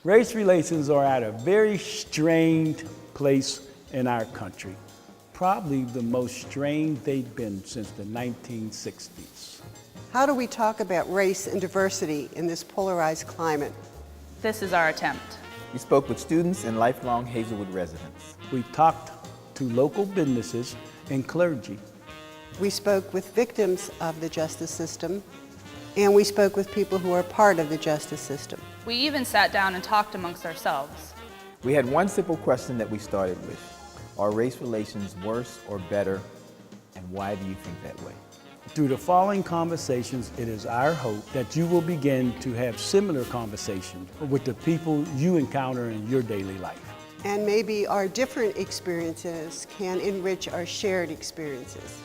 Race relations are at a very strained place in our country. Probably the most strained they've been since the 1960s. How do we talk about race and diversity in this polarized climate? This is our attempt. We spoke with students and lifelong Hazelwood residents. We talked to local businesses and clergy. We spoke with victims of the justice system, and we spoke with people who are part of the justice system. We even sat down and talked amongst ourselves. We had one simple question that we started with. Are race relations worse or better, and why do you think that way? Through the following conversations, it is our hope that you will begin to have similar conversations with the people you encounter in your daily life. And maybe our different experiences can enrich our shared experiences.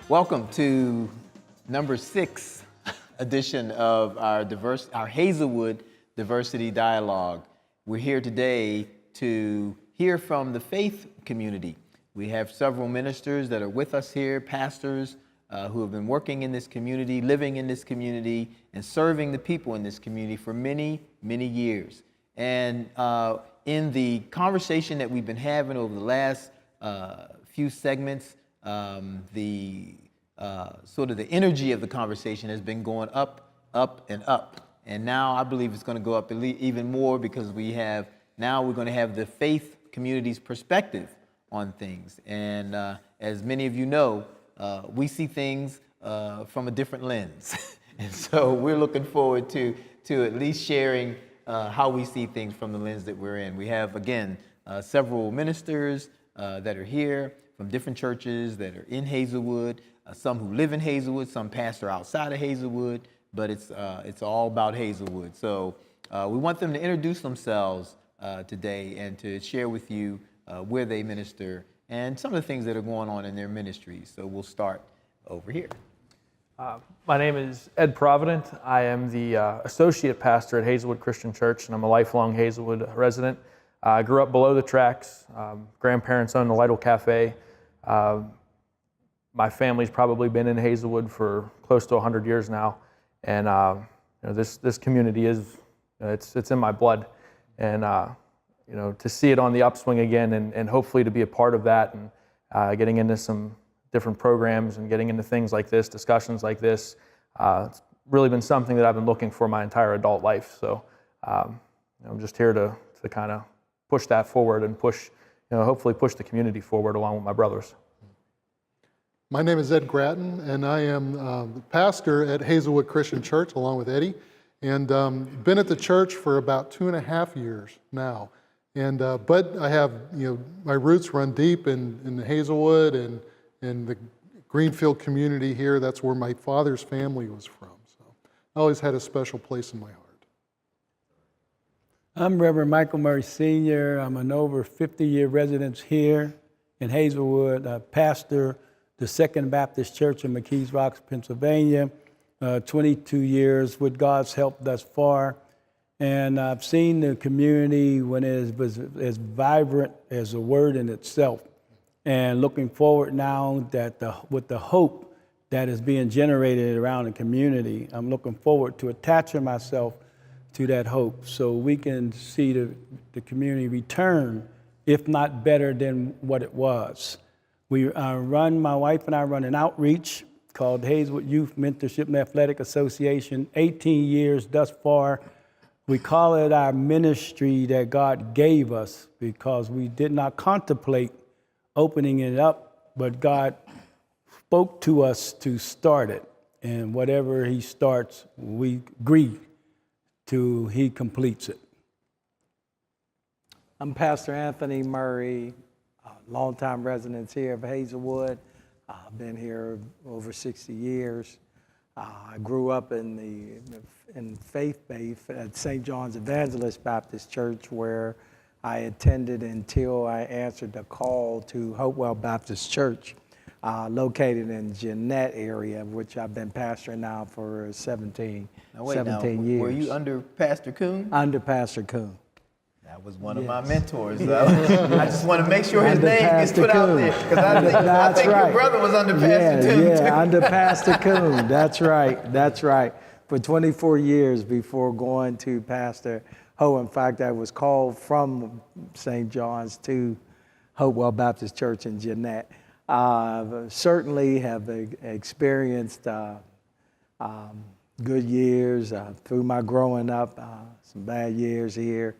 Welcome to number 6 edition of our Hazelwood Diversity Dialogue. We're here today to hear from the faith community. We have several ministers that are with us here, pastors who have been working in this community, living in this community, and serving the people in this community for many, many years. And in the conversation that we've been having over the last few segments, sort of the energy of the conversation has been going up, and up. And now I believe it's going to go up even more because we're going to have the faith community's perspective on things. And as many of you know, we see things from a different lens. And so we're looking forward to at least sharing how we see things from the lens that we're in. We have, again, several ministers that are here from different churches that are in Hazelwood, some who live in Hazelwood, some pastor outside of Hazelwood, but it's all about Hazelwood. So we want them to introduce themselves today and to share with you where they minister and some of the things that are going on in their ministries. So we'll start over here. My name is Ed Provident. I am the associate pastor at Hazelwood Christian Church, and I'm a lifelong Hazelwood resident. I grew up below the tracks. Grandparents owned the Lytle Cafe. My family's probably been in Hazelwood for close to 100 years now, and this community is it's in my blood, and to see it on the upswing again, and hopefully to be a part of that, and getting into some different programs and getting into things like this, discussions like this, it's really been something that I've been looking for my entire adult life. So I'm just here to kind of push that forward and hopefully push the community forward along with my brothers. My name is Ed Gratton, and I am the pastor at Hazelwood Christian Church along with Eddie, and been at the church for about 2.5 years now. And but I have my roots run deep in Hazelwood and in the Greenfield community here. That's where my father's family was from. So I always had a special place in my heart. I'm Reverend Michael Murray Sr. I'm an over 50-year resident here in Hazelwood. I pastor the Second Baptist Church in McKees Rocks, Pennsylvania, 22 years with God's help thus far. And I've seen the community when it was as vibrant as a word in itself. And looking forward now that with the hope that is being generated around the community, I'm looking forward to attaching myself to that hope so we can see the community return, if not better than what it was. My wife and I run an outreach called Hazelwood Youth Mentorship and Athletic Association, 18 years thus far. We call it our ministry that God gave us because we did not contemplate opening it up, but God spoke to us to start it. And whatever he starts, we agree till he completes it. I'm Pastor Anthony Murray, longtime resident here of Hazelwood. I've been here over 60 years. I grew up in faith-based at St. John's Evangelist Baptist Church, where I attended until I answered the call to Hopewell Baptist Church, located in Jeanette area, which I've been pastoring now for 17 years. Were you under Pastor Coon? Under Pastor Coon. Now was one of my mentors. I just want to make sure his name gets put out there, because I think your brother was under Pastor Coon, too. Yeah, under Pastor Coon. That's right. That's right. For 24 years before going to Pastor Ho. In fact, I was called from St. John's to Hopewell Baptist Church in Jeanette. Certainly have experienced good years through my growing up, some bad years here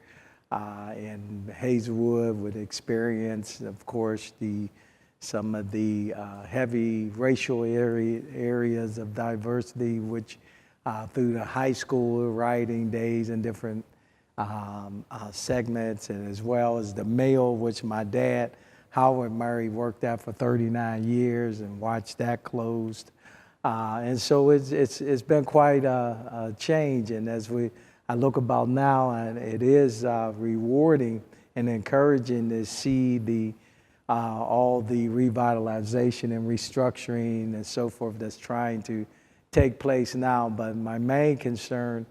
in Hazelwood, with experience, of course, some of the heavy racial areas of diversity, which through the high school writing days and different segments, and as well as the Mail, which my dad, Howard Murray, worked at for 39 years and watched that closed. And so it's been quite a change. And as I look about now, and it is rewarding and encouraging to see all the revitalization and restructuring and so forth that's trying to take place now. But my main concern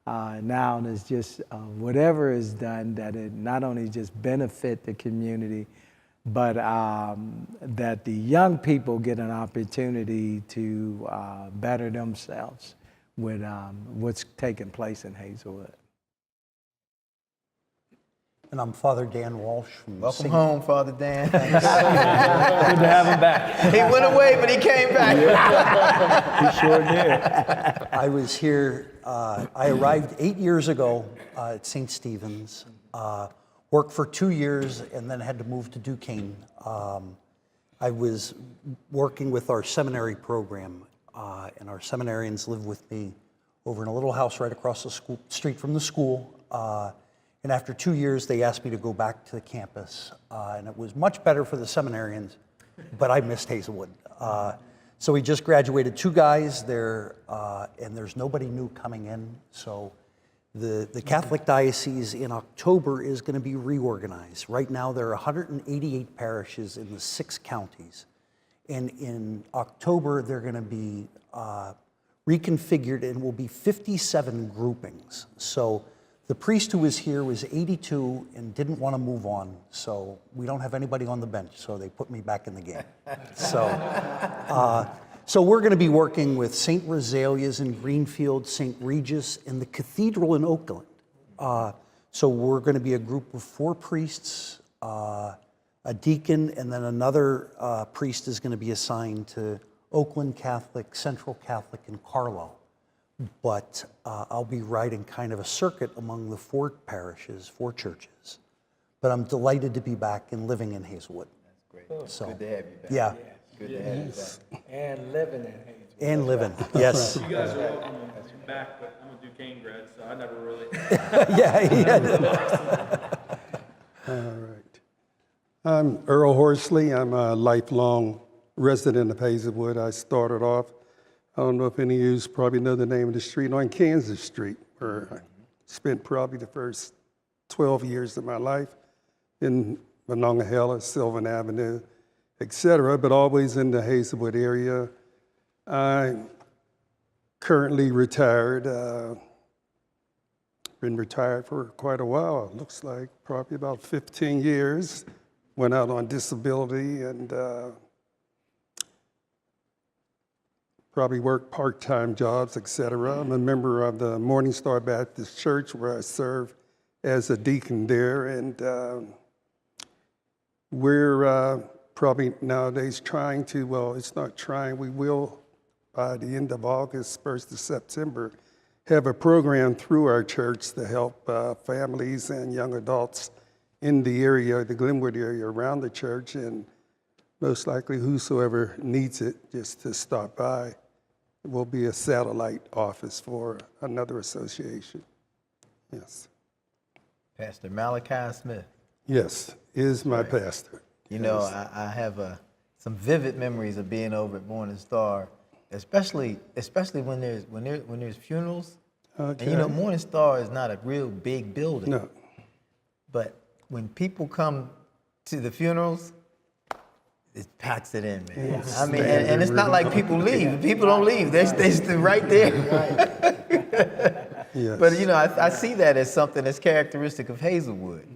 now is just whatever is done, that it not only just benefit the community, but that the young people get an opportunity to better themselves with what's taking place in Hazelwood. And I'm Father Dan Walsh from Welcome home, Father Dan. Good to have him back. He went away, but he came back. He sure did. I was here, I arrived 8 years ago at St. Stephen's, worked for 2 years, and then had to move to Duquesne. I was working with our seminary program, and our seminarians live with me over in a little house right across the street from the school. And after 2 years, they asked me to go back to the campus, and it was much better for the seminarians, but I missed Hazelwood. So we just graduated 2 guys there, and there's nobody new coming in. So the Catholic Diocese in October is going to be reorganized. Right now, there are 188 parishes in the 6 counties. And in October, they're going to be reconfigured and will be 57 groupings. So the priest who was here was 82 and didn't want to move on. So we don't have anybody on the bench, so they put me back in the game. So we're going to be working with St. Rosalia's in Greenfield, St. Regis, and the Cathedral in Oakland. So we're going to be a group of 4 priests, a deacon, and then another priest is going to be assigned to Oakland Catholic, Central Catholic, and Carlisle. But I'll be riding kind of a circuit among the 4 parishes, 4 churches. But I'm delighted to be back and living in Hazelwood. That's great. So, good to have you back. Yeah. Good to have you back. And living in Hazelwood. And living, yes. You guys are welcome back, but I'm a Duquesne grad, so I never really. Yeah. All right. I'm Earl Horsley. I'm a lifelong resident of Hazelwood. I started off, I don't know if any of you probably know the name of the street, on Kansas Street, where I spent probably the first 12 years of my life in Monongahela, Sylvan Avenue, etc., but always in the Hazelwood area. I'm currently retired. Been retired for quite a while, it looks like, probably about 15 years. Went out on disability and probably worked part-time jobs, etc. I'm a member of the Morning Star Baptist Church, where I serve as a deacon there, and we're probably nowadays trying to, well, it's not trying, we will, by the end of August, 1st of September, have a program through our church to help families and young adults in the area, the Glenwood area around the church, and most likely whosoever needs it, just to stop by. It will be a satellite office for another association. Yes. Pastor Malecon Smith. Yes, is my pastor. You know, I have some vivid memories of being over at Morning Star, especially when there's funerals. Okay. And you know, Morning Star is not a real big building. No. But when people come to the funerals, it packs it in, man. Yes. I mean, and it's not like people leave. People don't leave. They're right there. Yes. But you know, I see that as something that's characteristic of Hazelwood.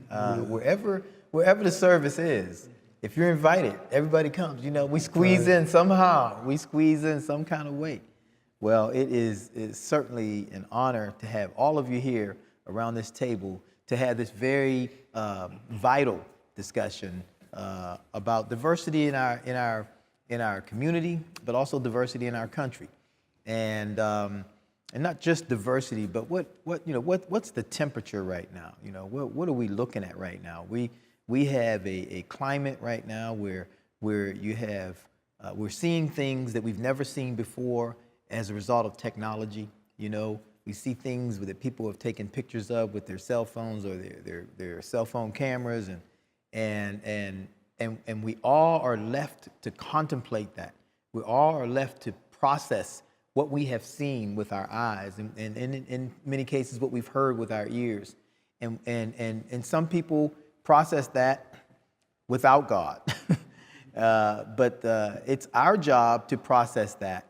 Wherever the service is, if you're invited, everybody comes. You know, we squeeze in somehow. We squeeze in some kind of way. Well, it's certainly an honor to have all of you here around this table to have this very vital discussion about diversity in our community, but also diversity in our country, and not just diversity, but what's the temperature right now? You know, what are we looking at right now? We have a climate right now where you have we're seeing things that we've never seen before as a result of technology. You know, we see things that people have taken pictures of with their cell phones or their cell phone cameras, and we all are left to contemplate that. We all are left to process what we have seen with our eyes, and in many cases what we've heard with our ears, and some people process that without God. But it's our job to process that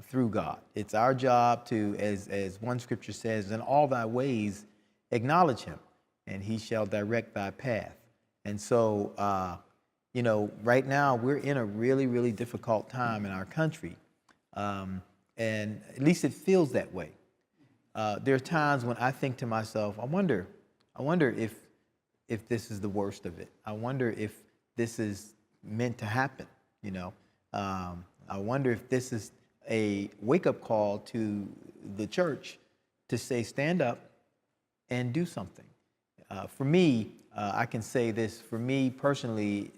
through God. It's our job to, as one scripture says, in all thy ways acknowledge him, and he shall direct thy path. And so, you know, right now we're in a really, really difficult time in our country. And at least it feels that way. There are times when I think to myself, I wonder if this is the worst of it. I wonder if this is meant to happen, you know. I wonder if this is a wake-up call to the church to say, stand up and do something. For me, I can say this, for me personally,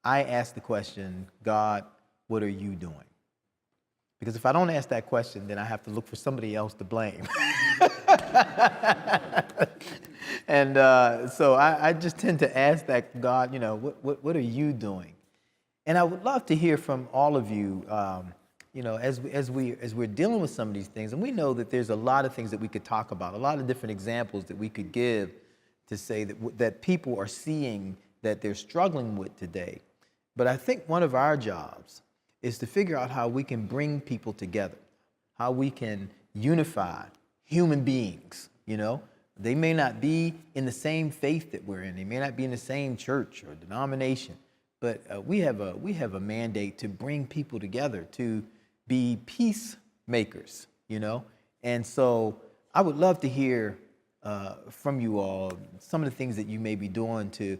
I ask the question, God, what are you doing? Because if I don't ask that question, then I have to look for somebody else to blame. And so I just tend to ask that, God, you know, what are you doing? And I would love to hear from all of you, you know, as we're dealing with some of these things, and we know that there's a lot of things that we could talk about, a lot of different examples that we could give to say that people are seeing that they're struggling with today. But I think one of our jobs is to figure out how we can bring people together, how we can unify human beings, you know. They may not be in the same faith that we're in. They may not be in the same church or denomination, but we have a mandate to bring people together, to be peacemakers, you know. And so I would love to hear from you all some of the things that you may be doing to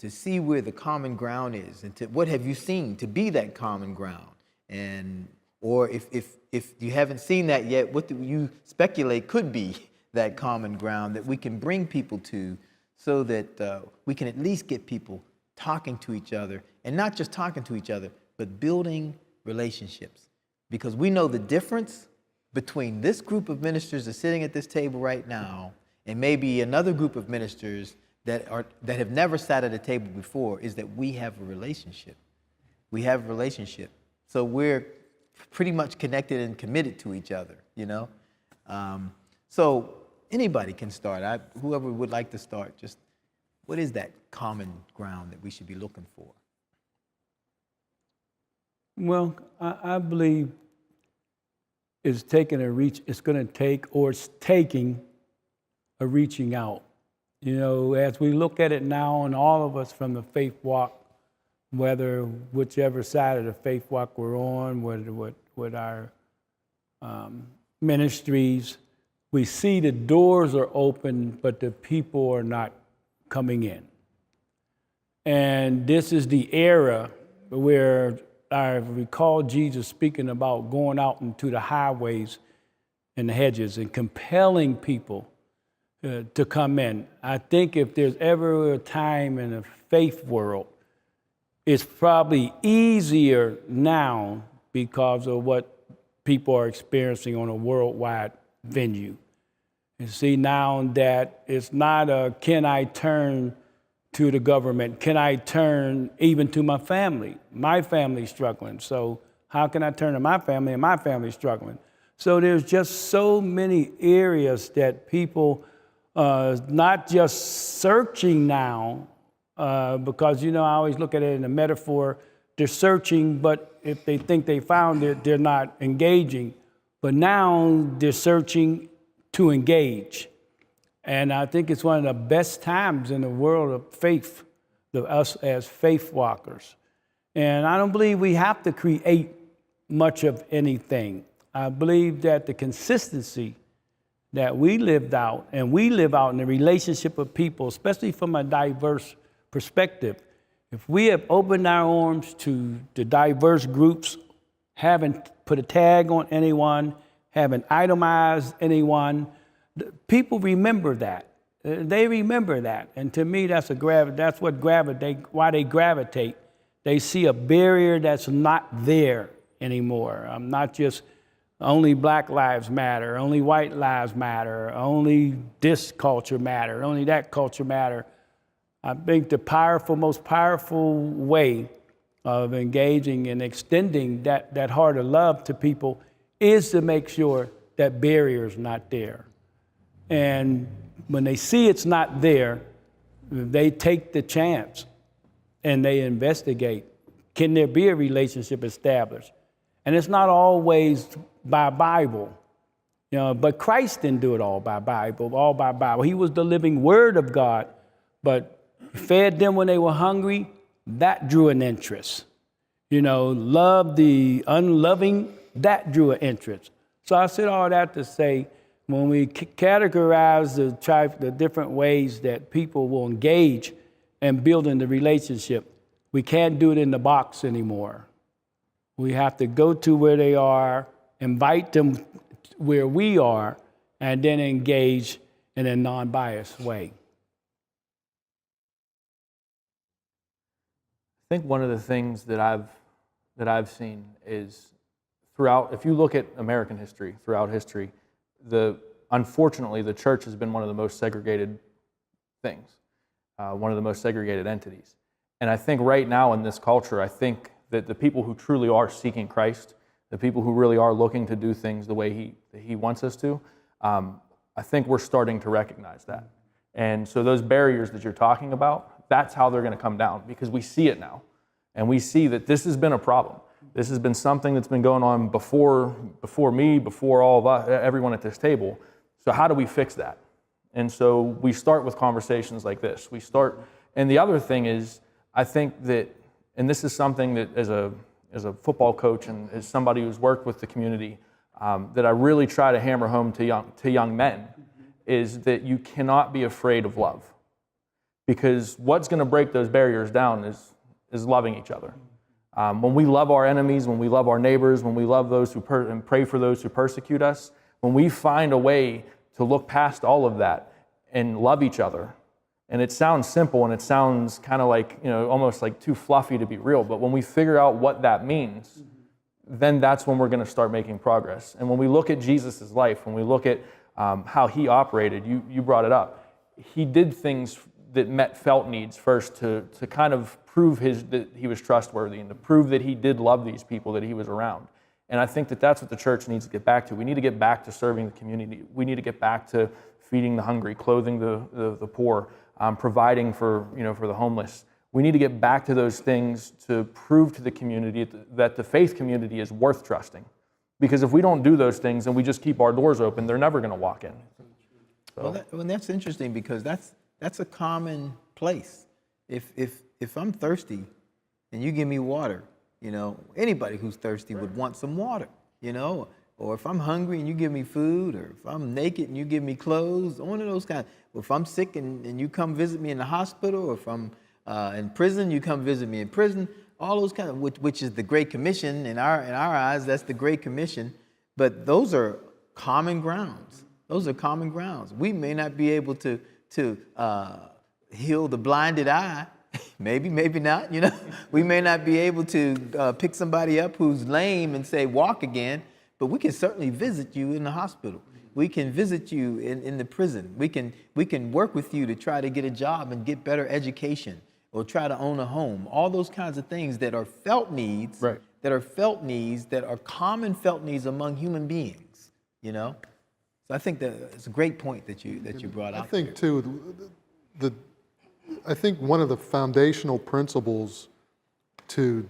see where the common ground is, and to what have you seen to be that common ground, and or if you haven't seen that yet, what do you speculate could be that common ground that we can bring people to, so that we can at least get people talking to each other, and not just talking to each other, but building relationships. Because we know the difference between this group of ministers that's sitting at this table right now and maybe another group of ministers that have never sat at a table before is that we have a relationship. We have a relationship. So we're pretty much connected and committed to each other, you know? So anybody can start. Whoever would like to start, just what is that common ground that we should be looking for? Well, I believe it's taking it's going to take, or it's taking a reaching out. You know, as we look at it now, and all of us from the faith walk, whether whichever side of the faith walk we're on, whether with our ministries, we see the doors are open, but the people are not coming in. And this is the era where I recall Jesus speaking about going out into the highways and the hedges and compelling people to come in. I think if there's ever a time in the faith world, it's probably easier now because of what people are experiencing on a worldwide venue. You see now that it's not a, can I turn to the government? Can I turn even to my family? My family's struggling, so how can I turn to my family, and my family's struggling? So there's just so many areas that people not just searching now, because, you know, I always look at it in a metaphor. They're searching, but if they think they found it, they're not engaging. But now they're searching to engage. And I think it's one of the best times in the world of faith, us as faith walkers. And I don't believe we have to create much of anything. I believe that the consistency that we lived out, and we live out in the relationship of people, especially from a diverse perspective, if we have opened our arms to the diverse groups, haven't put a tag on anyone, haven't itemized anyone, people remember that. They remember that. And to me, that's why they gravitate. They see a barrier that's not there anymore. Not just only Black lives matter, only white lives matter, only this culture matter, only that culture matter. I think the most powerful way of engaging and extending that heart of love to people is to make sure that barrier is not there. And when they see it's not there, they take the chance and they investigate. Can there be a relationship established? And it's not always by Bible, but Christ didn't do it all by Bible. He was the living Word of God, but fed them when they were hungry. That drew an interest. Love the unloving, that drew an interest. So I said all that to say, when we categorize the different ways that people will engage and build in the relationship, we can't do it in the box anymore. We have to go to where they are, invite them where we are, and then engage in a non-biased way. I think one of the things that I've seen is throughout, if you look at American history, throughout history, unfortunately, the church has been one of the most segregated things, one of the most segregated entities. And I think right now in this culture, I think that the people who truly are seeking Christ, the people who really are looking to do things the way He wants us to, I think we're starting to recognize that. And so those barriers that you're talking about, that's how they're going to come down, because we see it now. And we see that this has been a problem. This has been something that's been going on before me, before all of us, everyone at this table. So how do we fix that? And so we start with conversations like this. And the other thing is, I think that, and this is something that as a football coach and as somebody who's worked with the community, that I really try to hammer home to young men, is that you cannot be afraid of love. Because what's going to break those barriers down is loving each other. When we love our enemies, when we love our neighbors, when we love those and pray for those who persecute us, when we find a way to look past all of that and love each other, and it sounds simple and it sounds kind of like, almost like too fluffy to be real, but when we figure out what that means, then that's when we're going to start making progress. And when we look at Jesus' life, when we look at how He operated, you brought it up, He did things that met felt needs first to kind of prove that He was trustworthy and to prove that He did love these people that He was around. And I think that that's what the church needs to get back to. We need to get back to serving the community. We need to get back to feeding the hungry, clothing the poor, providing for the homeless. We need to get back to those things to prove to the community that the faith community is worth trusting. Because if we don't do those things and we just keep our doors open, they're never going to walk in. So. Well, that's interesting, because that's a common place. If I'm thirsty and you give me water, anybody who's thirsty would want some water, or if I'm hungry and you give me food, or if I'm naked and you give me clothes, one of those kinds. Or if I'm sick and you come visit me in the hospital, or if I'm in prison, you come visit me in prison, all those kinds of, which is the Great Commission. In our eyes, that's the Great Commission. But those are common grounds. Those are common grounds. We may not be able to heal the blinded eye. Maybe not, We may not be able to pick somebody up who's lame and say, walk again, but we can certainly visit you in the hospital. We can visit you in the prison. We can work with you to try to get a job and get better education, or try to own a home. All those kinds of things that are felt needs, right. that are common felt needs among human beings, So I think that it's a great point that you brought out. I think too, I think one of the foundational principles to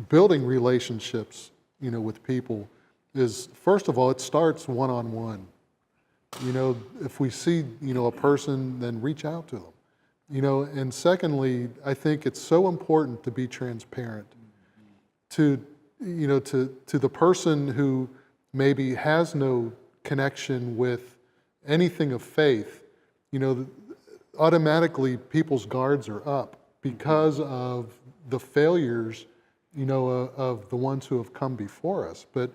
building relationships, with people is, first of all, it starts one-on-one. If we see, a person, then reach out to them. And secondly, I think it's so important to be transparent to the person who maybe has no connection with anything of faith. Automatically people's guards are up because of the failures, of the ones who have come before us. But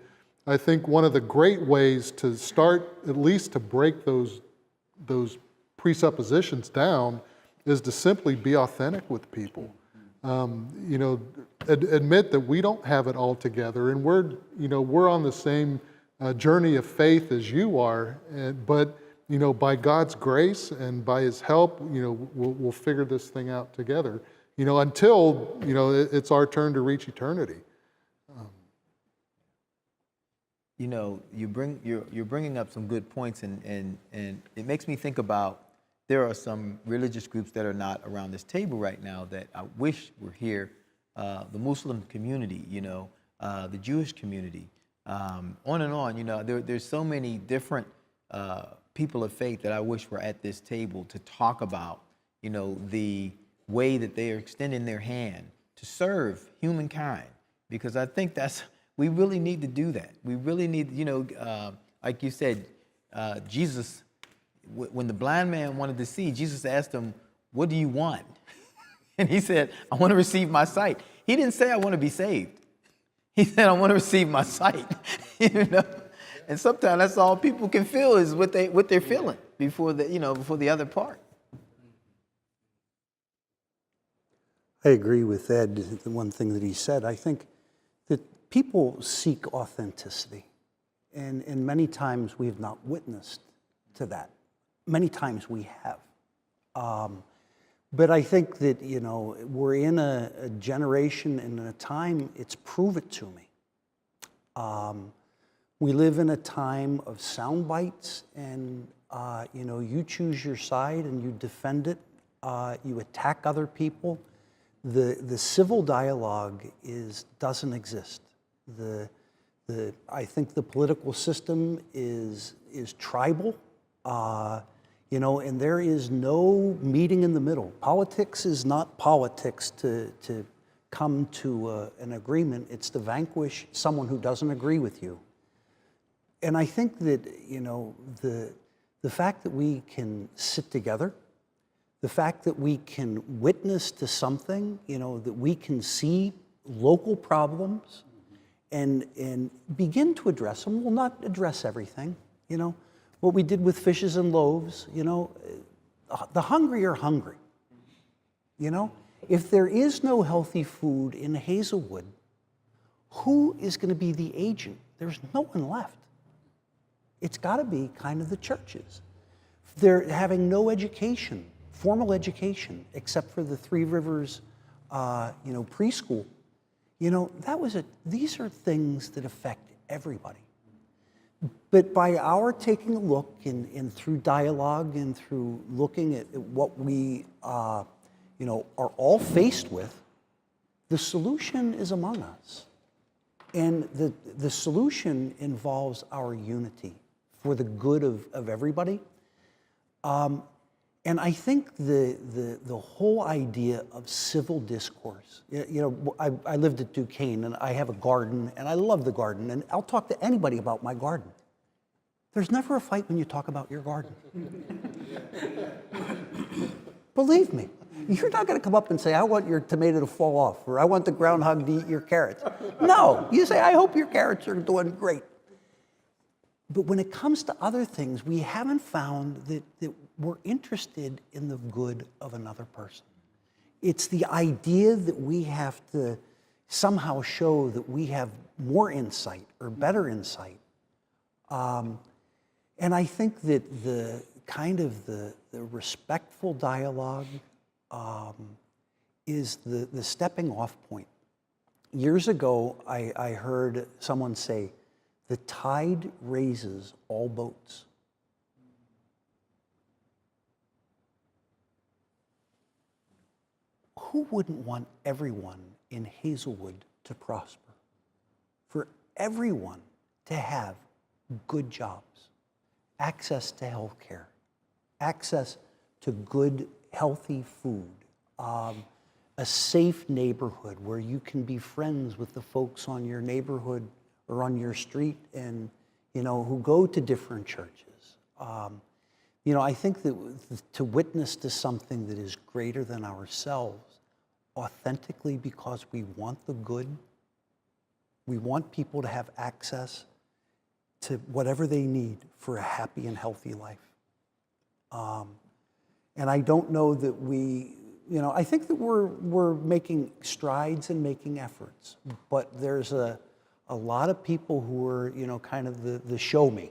I think one of the great ways to start, at least to break those presuppositions down, is to simply be authentic with people. Admit that we don't have it all together, and we're on the same journey of faith as you are, but by God's grace and by His help, we'll figure this thing out together. Until it's our turn to reach eternity. You're bringing up some good points, and it makes me think about, there are some religious groups that are not around this table right now that I wish were here. The Muslim community, the Jewish community, on and on. There's so many different people of faith that I wish were at this table to talk about, the way that they are extending their hand to serve humankind, because I think we really need to do that. We really need, like you said, Jesus, when the blind man wanted to see, Jesus asked him, "What do you want?" And he said, "I want to receive my sight." He didn't say, "I want to be saved." He said, "I want to receive my sight." And sometimes that's all people can feel is what they're feeling before the other part. I agree with Ed, the one thing that he said. I think that people seek authenticity, and many times we have not witnessed to that. Many times we have. But I think that, we're in a generation and a time, it's prove it to me. We live in a time of sound bites, and, you choose your side and you defend it. You attack other people. The civil dialogue doesn't exist. I think the political system is tribal. And there is no meeting in the middle. Politics is not politics to come to an agreement. It's to vanquish someone who doesn't agree with you. And I think that, the fact that we can sit together, the fact that we can witness to something, that we can see local problems and begin to address them. We'll not address everything, What we did with fishes and loaves, the hungry are hungry. If there is no healthy food in Hazelwood, who is going to be the agent? There's no one left. It's got to be kind of the churches. They're having no education, formal education, except for the Three Rivers, preschool. These are things that affect everybody. But by our taking a look and through dialogue and through looking at what we, are all faced with, the solution is among us. And the solution involves our unity for the good of everybody. And I think the whole idea of civil discourse, I lived at Duquesne and I have a garden and I love the garden, and I'll talk to anybody about my garden. There's never a fight when you talk about your garden. Believe me, you're not going to come up and say, "I want your tomato to fall off," or "I want the groundhog to eat your carrots." No, you say, "I hope your carrots are doing great." But when it comes to other things, we haven't found that we're interested in the good of another person. It's the idea that we have to somehow show that we have more insight or better insight. And I think that the respectful dialogue is the stepping off point. Years ago, I heard someone say, "The tide raises all boats." Who wouldn't want everyone in Hazelwood to prosper? For everyone to have good jobs, access to health care, access to good, healthy food, a safe neighborhood where you can be friends with the folks on your neighborhood or on your street and, who go to different churches. I think that to witness to something that is greater than ourselves, authentically because we want the good, we want people to have access to whatever they need for a happy and healthy life. And I don't know that I think that we're making strides and making efforts, but there's a lot of people who are, kind of the show me.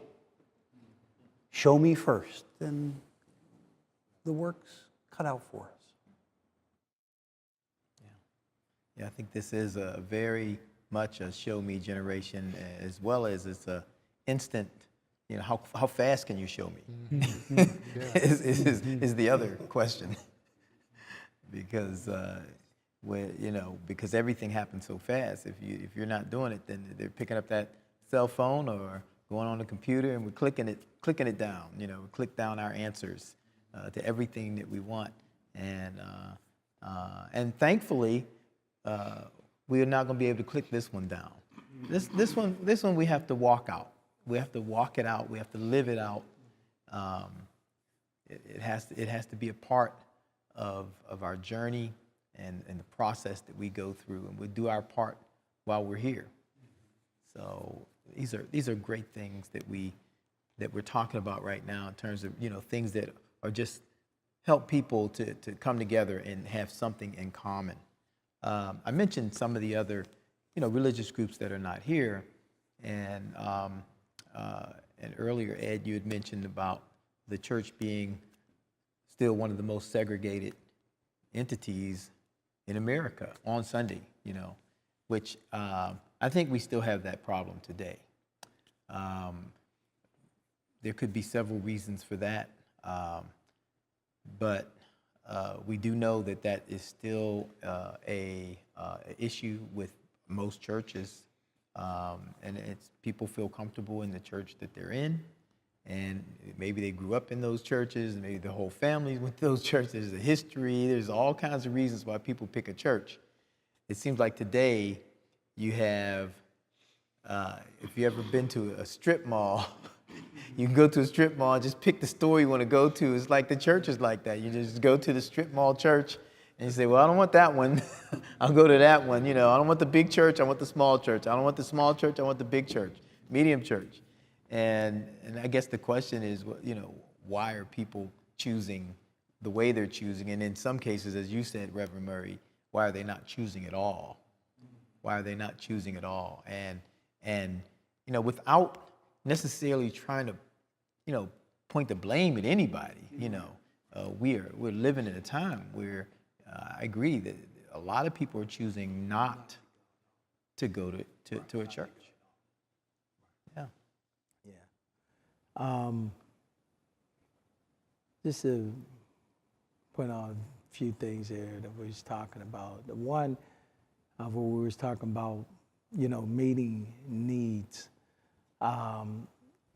Show me first, then the work's cut out for us. Yeah, I think this is a very much a show me generation, as well as it's a instant, how fast can you show me? is the other question. Because because everything happens so fast. If you're not doing it, then they're picking up that cell phone or going on the computer, and we're clicking it down. Click down our answers to everything that we want, and thankfully, we are not going to be able to click this one down. This one we have to walk out. We have to walk it out. We have to live it out. It has to be a part of our journey and the process that we go through, and we do our part while we're here. So these are great things that we're talking about right now in terms of things that are just help people to come together and have something in common. I mentioned some of the other religious groups that are not here, and earlier, Ed, you had mentioned about the church being still one of the most segregated entities in America on Sunday, which I think we still have that problem today. There could be several reasons for that, but we do know that is still a issue with most churches, and people feel comfortable in the church that they're in. And maybe they grew up in those churches, maybe the whole family went to those churches. There's a history. There's all kinds of reasons why people pick a church. It seems like today you have, if you've ever been to a strip mall, you can go to a strip mall and just pick the store you want to go to. It's like the church is like that. You just go to the strip mall church and you say, well, I don't want that one. I'll go to that one. I don't want the big church. I want the small church. I don't want the small church. I want the big church, medium church. And I guess the question is, why are people choosing the way they're choosing? And in some cases, as you said, Reverend Murray, why are they not choosing at all? Why are they not choosing at all? And without necessarily trying to, point the blame at anybody, we're living in a time where I agree that a lot of people are choosing not to go to a church. Just to point out a few things there that we was talking about. The one of what we was talking about, meeting needs.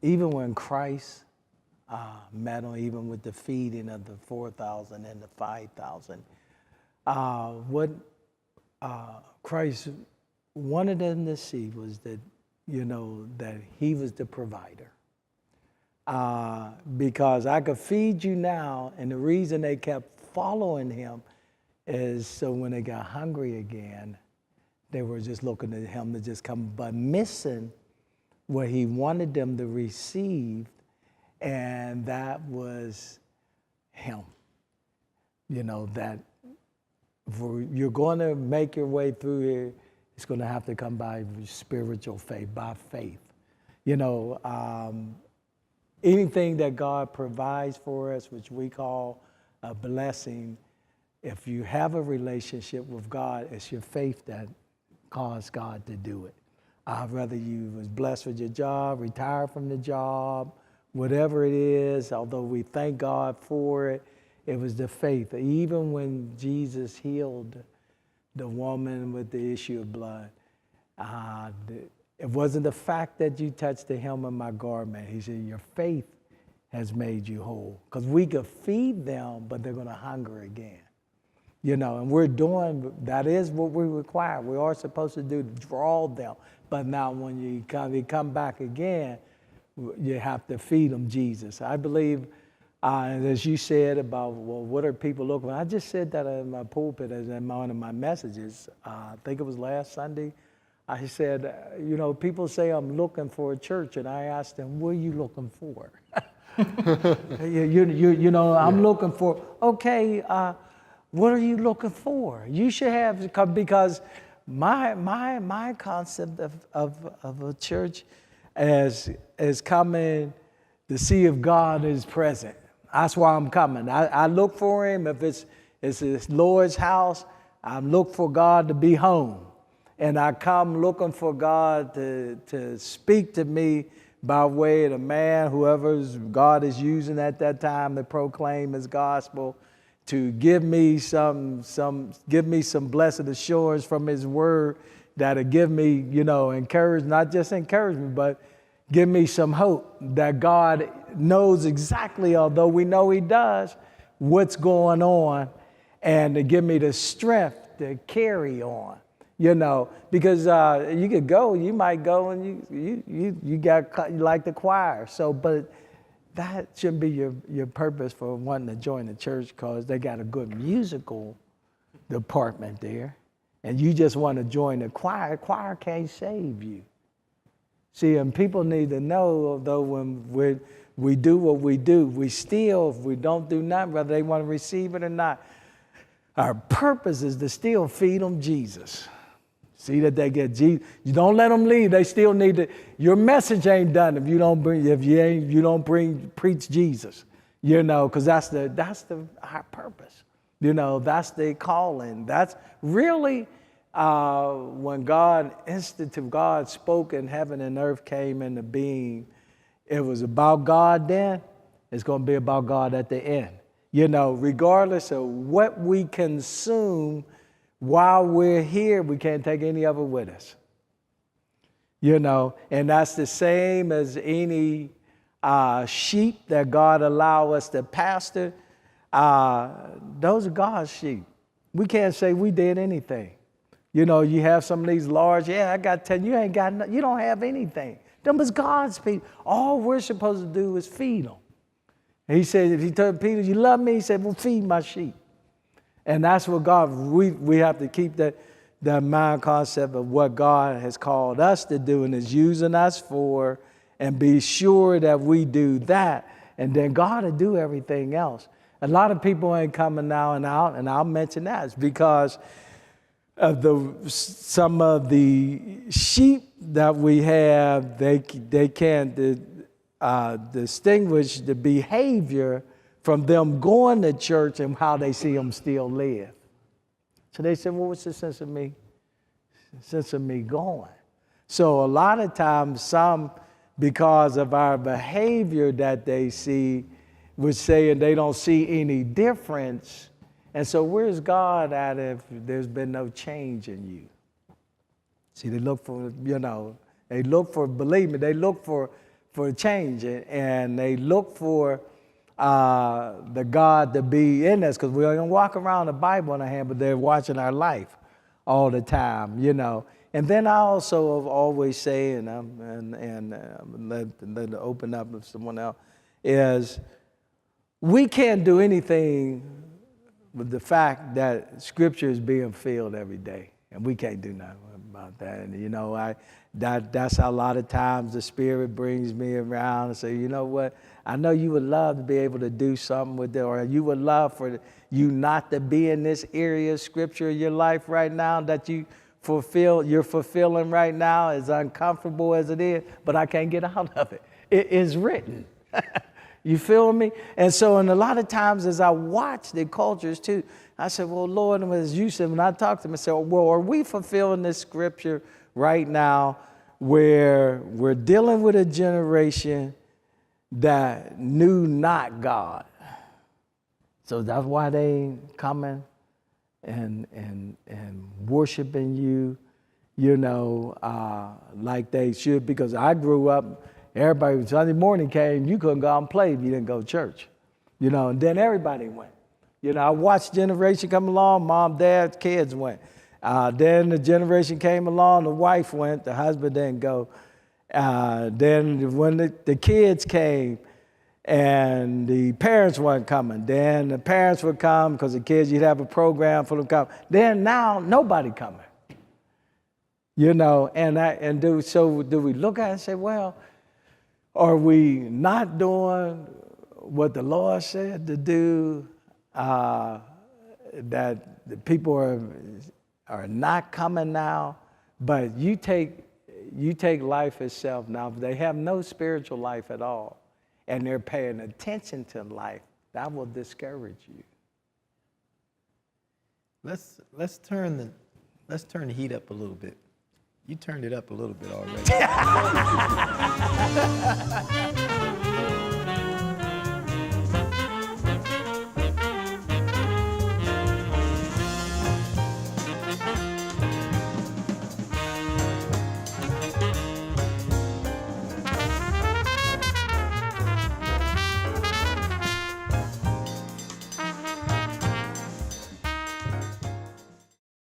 Even when Christ met on, even with the feeding of the 4,000 and the 5,000, what Christ wanted them to see was that, that he was the provider. Because I could feed you now, and the reason they kept following him is so when they got hungry again, they were just looking at him to just come, but missing what he wanted them to receive, and that was him. That you're going to make your way through here, it's going to have to come by spiritual faith, by faith. Anything that God provides for us, which we call a blessing, if you have a relationship with God, it's your faith that caused God to do it. Whether you was blessed with your job, retired from the job, whatever it is, although we thank God for it, it was the faith. Even when Jesus healed the woman with the issue of blood, it wasn't the fact that you touched the hem of my garment. He said, your faith has made you whole. Because we could feed them, but they're going to hunger again. And we're doing, that is what we require. We are supposed to do, to draw them. But now when you come back again, you have to feed them Jesus. I believe, as you said about, well, what are people looking for? I just said that in my pulpit as in one of my messages. I think it was last Sunday. I said, people say I'm looking for a church, and I asked them, what are you looking for? I'm looking for, okay, what are you looking for? You should have, because my concept of a church is coming to see if God is present. That's why I'm coming. I look for him. If it's his Lord's house, I look for God to be home. And I come looking for God to speak to me by way of the man, whoever God is using at that time to proclaim his gospel, to give me some blessed assurance from his word that'll give me, not just encouragement, but give me some hope that God knows exactly, although we know he does, what's going on, and to give me the strength to carry on. Because you might go and you got like the choir. So, but that shouldn't be your purpose for wanting to join the church, because they got a good musical department there, and you just want to join the choir. Choir can't save you. See, and people need to know, though, when we do what we do, if we don't do nothing, whether they want to receive it or not, our purpose is to still feed them Jesus. See that they get Jesus. You don't let them leave. They still need to. Your message ain't done if you don't preach Jesus. Because that's our purpose. That's the calling. That's really when God spoke and heaven and earth came into being. It was about God then. It's going to be about God at the end. Regardless of what we consume while we're here, we can't take any of it with us. And that's the same as any sheep that God allow us to pastor. Those are God's sheep. We can't say we did anything. You have some of these large, I got to tell you, you don't have anything. Them was God's people. All we're supposed to do is feed them. And he said, if he told Peter, you love me? He said, well, feed my sheep. And that's what God, we have to keep that mind concept of what God has called us to do and is using us for, and be sure that we do that. And then God will do everything else. A lot of people ain't coming now and out, and I'll mention that. It's because of some of the sheep that we have, they can't distinguish the behavior from them going to church and how they see them still live. So they said, well, what's the sense of me going? So a lot of times, some, because of our behavior that they see, would say, and they don't see any difference. And so where's God at if there's been no change in you? See, they look for, believe me, they look for change, and they look for the God to be in us, because we're going to walk around the Bible in our hand, but they're watching our life all the time, And then I also always say, and let it open up with someone else, is we can't do anything with the fact that Scripture is being filled every day, and we can't do nothing about that. And that's how a lot of times the Spirit brings me around and say, you know what? I know you would love to be able to do something with it, or you would love for you not to be in this area of Scripture in your life right now that you're fulfilling right now, as uncomfortable as it is, but I can't get out of it. It is written. You feel me? And so, and a lot of times as I watch the cultures too, I said, well, Lord, as you said, when I talk to him, I said, well, are we fulfilling this Scripture right now where we're dealing with a generation that knew not God? So that's why they ain't coming and worshiping you, like they should. Because I grew up Everybody, Sunday morning came, you couldn't go out and play if you didn't go to church. You know, and then everybody went. You know, I watched generation come along, mom, dad, kids went. Then the generation came along, the wife went, the husband didn't go. Then when the kids came and the parents weren't coming, then the parents would come because the kids, you'd have a program for them to come. Then now nobody coming. You know, do we look at it and say, well, are we not doing what the Lord said to do? That the people are not coming now, but you take life itself now. They have no spiritual life at all, and they're paying attention to life. That will discourage you. Let's turn the heat up a little bit. You turned it up a little bit already.